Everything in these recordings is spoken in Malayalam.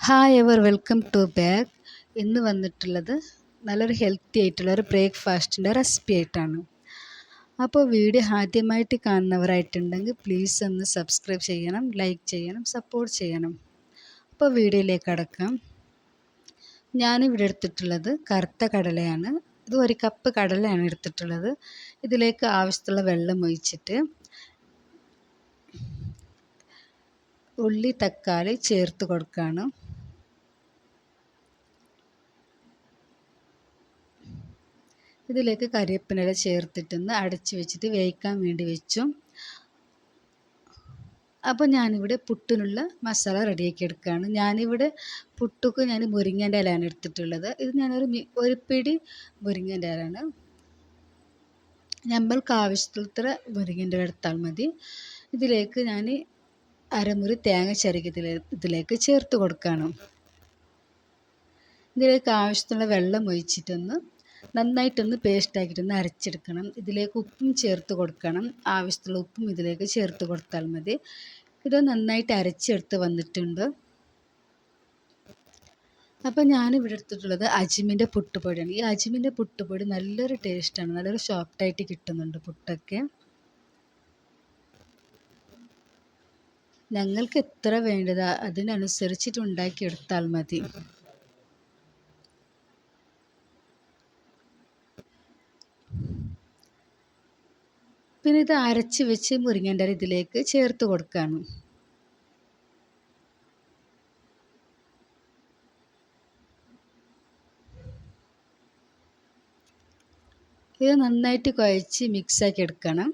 Hi ever welcome to back. ഇന്ന് വന്നിട്ടുള്ളത് നല്ലൊരു ഹെൽത്തി ആയിട്ടുള്ള ഒരു ബ്രേക്ക്ഫാസ്റ്റിൻ്റെ റെസിപ്പി ആയിട്ടാണ്. അപ്പോൾ വീഡിയോ ആദ്യമായിട്ട് കാണുന്നവരായിട്ടുണ്ടെങ്കിൽ പ്ലീസ് ഒന്ന് സബ്സ്ക്രൈബ് ചെയ്യണം, ലൈക്ക് ചെയ്യണം, സപ്പോർട്ട് ചെയ്യണം. അപ്പോൾ വീഡിയോയിലേക്ക് കടക്കാം. ഞാനിവിടെ എടുത്തിട്ടുള്ളത് കറുത്ത കടലയാണ്. ഇത് 1 കപ്പ് കടലയാണ് എടുത്തിട്ടുള്ളത്. ഇതിലേക്ക് ആവശ്യമുള്ള വെള്ളം ഒഴിച്ചിട്ട് ഉള്ളി തക്കാളി ചേർത്ത് കൊടുക്കുകയാണ്. ഇതിലേക്ക് കരിവേപ്പില ചേർത്തിട്ടൊന്ന് അടച്ച് വെച്ചിട്ട് വേവിക്കാൻ വേണ്ടി വെച്ചു. അപ്പോൾ ഞാനിവിടെ പുട്ടിനുള്ള മസാല റെഡിയാക്കി എടുക്കുകയാണ്. ഞാനിവിടെ പുട്ടുക്ക് മുരിങ്ങേൻ്റെ ഇലയാണ് എടുത്തിട്ടുള്ളത്. ഇത് ഒരു പിടി മുരിങ്ങേൻ്റെ ഇലയാണ്. നമ്മൾക്ക് ആവശ്യത്തിലത്ര മുരിങ്ങേൻ്റെ ഇല എടുത്താൽ മതി. ഇതിലേക്ക് ഞാൻ അരമുറി തേങ്ങ ചിരകി ഇതിലേക്ക് ചേർത്ത് കൊടുക്കുകയാണ്. ഇതിലേക്ക് ആവശ്യത്തിനുള്ള വെള്ളം ഒഴിച്ചിട്ടൊന്ന് നന്നായിട്ടൊന്ന് പേസ്റ്റാക്കിയിട്ടൊന്ന് അരച്ചെടുക്കണം. ഇതിലേക്ക് ഉപ്പും ചേർത്ത് കൊടുക്കണം. ആവശ്യത്തിലുള്ള ഉപ്പും ഇതിലേക്ക് ചേർത്ത് കൊടുത്താൽ മതി. ഇത് നന്നായിട്ട് അരച്ചെടുത്ത് വന്നിട്ടുണ്ട്. അപ്പോൾ ഞാനിവിടെ എടുത്തിട്ടുള്ളത് അജ്മിൻ്റെ പുട്ടുപൊടിയാണ്. ഈ അജ്മിൻ്റെ പുട്ടുപൊടി നല്ലൊരു ടേസ്റ്റാണ്, നല്ലൊരു സോഫ്റ്റായിട്ട് കിട്ടുന്നുണ്ട് പുട്ടൊക്കെ. ഞങ്ങൾക്ക് എത്ര വേണ്ടത് അതിനനുസരിച്ചിട്ട് ഉണ്ടാക്കിയെടുത്താൽ മതി. പിന്നെ ഇത് അരച്ച് വെച്ച് മുരിങ്ങേൻ്റെ ഇല ഇതിലേക്ക് ചേർത്ത് കൊടുക്കുകയാണ്. ഇത് നന്നായിട്ട് കുഴച്ച് മിക്സാക്കി എടുക്കണം.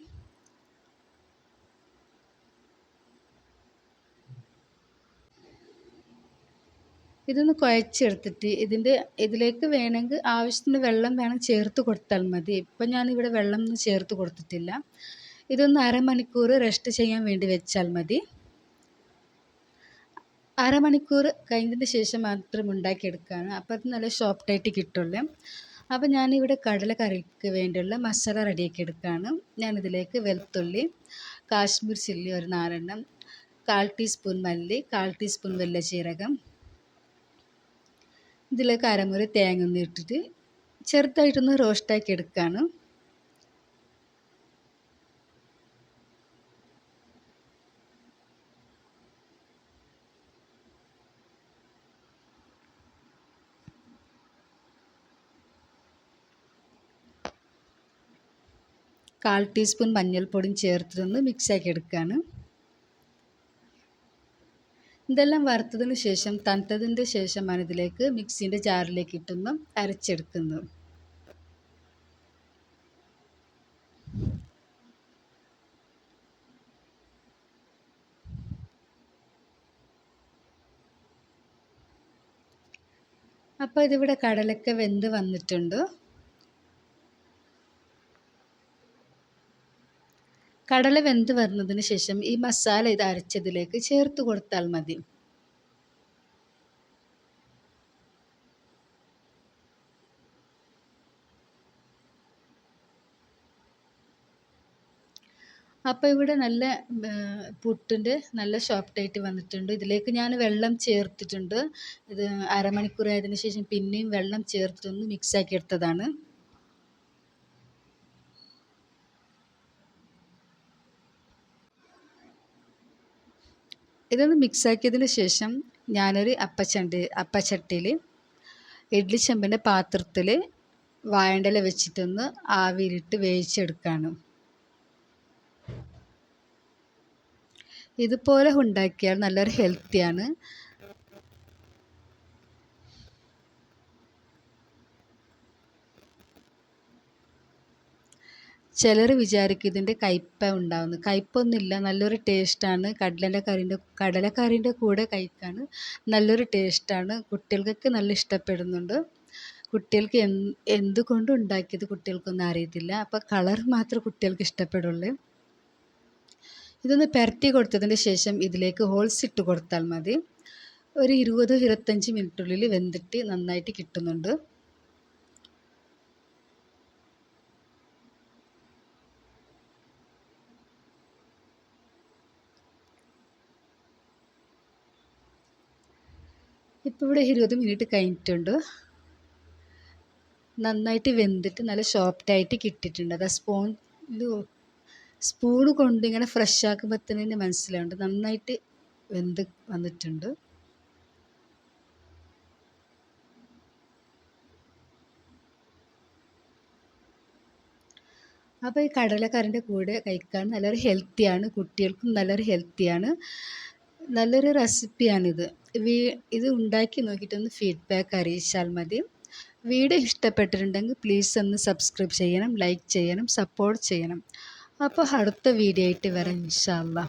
ഇതൊന്ന് കുഴച്ചെടുത്തിട്ട് ഇതിലേക്ക് വേണമെങ്കിൽ ആവശ്യത്തിന് വെള്ളം വേണം ചേർത്ത് കൊടുത്താൽ മതി. ഇപ്പം ഞാനിവിടെ വെള്ളം ഒന്നും ചേർത്ത് കൊടുത്തിട്ടില്ല. ഇതൊന്ന് അരമണിക്കൂർ റെസ്റ്റ് ചെയ്യാൻ വേണ്ടി വെച്ചാൽ മതി. അരമണിക്കൂർ കഴിഞ്ഞതിന് ശേഷം മാത്രം ഉണ്ടാക്കിയെടുക്കുകയാണ്. അപ്പോൾ അത് നല്ല സോഫ്റ്റായിട്ട് കിട്ടുള്ളൂ. അപ്പോൾ ഞാനിവിടെ കടലക്കറിക്ക് വേണ്ടിയുള്ള മസാല റെഡിയാക്കി എടുക്കുകയാണ്. ഞാനിതിലേക്ക് വെളുത്തുള്ളി, കാശ്മീർ ചില്ലി ഒരു 4 എണ്ണം, 1/4 ടീസ്പൂൺ മല്ലി, 1/4 ടീസ്പൂൺ വെള്ള ജീരകം, ഇതിലേക്ക് അരമുറി തേങ്ങ ഒന്ന് ഇട്ടിട്ട് ചെറുതായിട്ടൊന്ന് റോസ്റ്റാക്കി എടുക്കുകയാണ്. കാൽ ടീസ്പൂൺ മഞ്ഞൾപ്പൊടിയും ചേർത്തിട്ടൊന്ന് മിക്സാക്കി എടുക്കുകയാണ്. ഇതെല്ലാം വറുത്തതിന് ശേഷം തണുത്തതിൻ്റെ ശേഷമാണ് ഇതിലേക്ക് മിക്സീൻ്റെ ജാറിലേക്ക് ഇട്ടൊന്ന് അരച്ചെടുക്കുന്നത്. അപ്പോൾ ഇതിവിടെ കടലൊക്കെ വെന്ത് വന്നിട്ടുണ്ട്. കടല വെന്ത് വരുന്നതിന് ശേഷം ഈ മസാല ഇത് അരച്ചതിലേക്ക് ചേർത്ത് കൊടുത്താൽ മതി. അപ്പോൾ ഇവിടെ നല്ല പുട്ടിൻ്റെ നല്ല സോഫ്റ്റായിട്ട് വന്നിട്ടുണ്ട്. ഇതിലേക്ക് ഞാൻ വെള്ളം ചേർത്തിട്ടുണ്ട്. ഇത് അരമണിക്കൂർ ആയതിനു ശേഷം പിന്നെയും വെള്ളം ചേർത്തിട്ടൊന്ന് മിക്സാക്കി എടുത്തതാണ്. ഇതൊന്ന് മിക്സാക്കിയതിന് ശേഷം ഞാനൊരു അപ്പച്ചട്ടിയിൽ ഇഡ്ഡലി ചെമ്പിൻ്റെ പാത്രത്തിൽ വാഴൻ്റെ ഇല വെച്ചിട്ടൊന്ന് ആവിയിലിട്ട് വേവിച്ചെടുക്കുകയാണ്. ഇതുപോലെ ഉണ്ടാക്കിയാൽ നല്ലൊരു ഹെൽത്തിയാണ്. ചിലർ വിചാരിക്കും ഇതിൻ്റെ കയ്പ ഉണ്ടാവുന്നു. കയ്പൊന്നുമില്ല, നല്ലൊരു ടേസ്റ്റാണ്. കടലക്കറീൻ്റെ കൂടെ കഴിക്കാൻ നല്ലൊരു ടേസ്റ്റാണ്. കുട്ടികൾക്കൊക്കെ നല്ല ഇഷ്ടപ്പെടുന്നുണ്ട്. കുട്ടികൾക്ക് എന്തുകൊണ്ട് ഉണ്ടാക്കിയത് കുട്ടികൾക്കൊന്നും അറിയത്തില്ല. അപ്പോൾ കളർ മാത്രമേ കുട്ടികൾക്ക് ഇഷ്ടപ്പെടുള്ളൂ. ഇതൊന്ന് പുരട്ടി കൊടുത്തതിന് ശേഷം ഇതിലേക്ക് ഹോൾസ് ഇട്ട് കൊടുത്താൽ മതി. ഒരു 20-25 മിനിറ്റിനുള്ളിൽ വെന്തിട്ട് നന്നായിട്ട് കിട്ടുന്നുണ്ട്. ഇപ്പോൾ ഇവിടെ 20 മിനിറ്റ് കഴിഞ്ഞിട്ടുണ്ട്. നന്നായിട്ട് വെന്തിട്ട് നല്ല സോഫ്റ്റായിട്ട് കിട്ടിയിട്ടുണ്ട്. അത് സ്പൂണ് കൊണ്ട് ഇങ്ങനെ ഫ്രഷ് ആക്കുമ്പോൾ തന്നെ മനസ്സിലാവുന്നുണ്ട് നന്നായിട്ട് വെന്ത് വന്നിട്ടുണ്ട്. അപ്പോൾ ഈ കടലക്കറിൻ്റെ കൂടെ കഴിക്കാൻ നല്ലൊരു ഹെൽത്തിയാണ്, കുട്ടികൾക്കും നല്ലൊരു ഹെൽത്തിയാണ്, നല്ലൊരു റെസിപ്പിയാണിത്. ഇത് ഉണ്ടാക്കി നോക്കിയിട്ടൊന്ന് ഫീഡ്ബാക്ക് അറിയിച്ചാൽ മതി. വീഡിയോ ഇഷ്ടപ്പെട്ടിട്ടുണ്ടെങ്കിൽ പ്ലീസ് ഒന്ന് സബ്സ്ക്രൈബ് ചെയ്യണം, ലൈക്ക് ചെയ്യണം, സപ്പോർട്ട് ചെയ്യണം. അപ്പോൾ അടുത്ത വീഡിയോ ആയിട്ട് വരാം ഇൻഷാ അല്ലാ.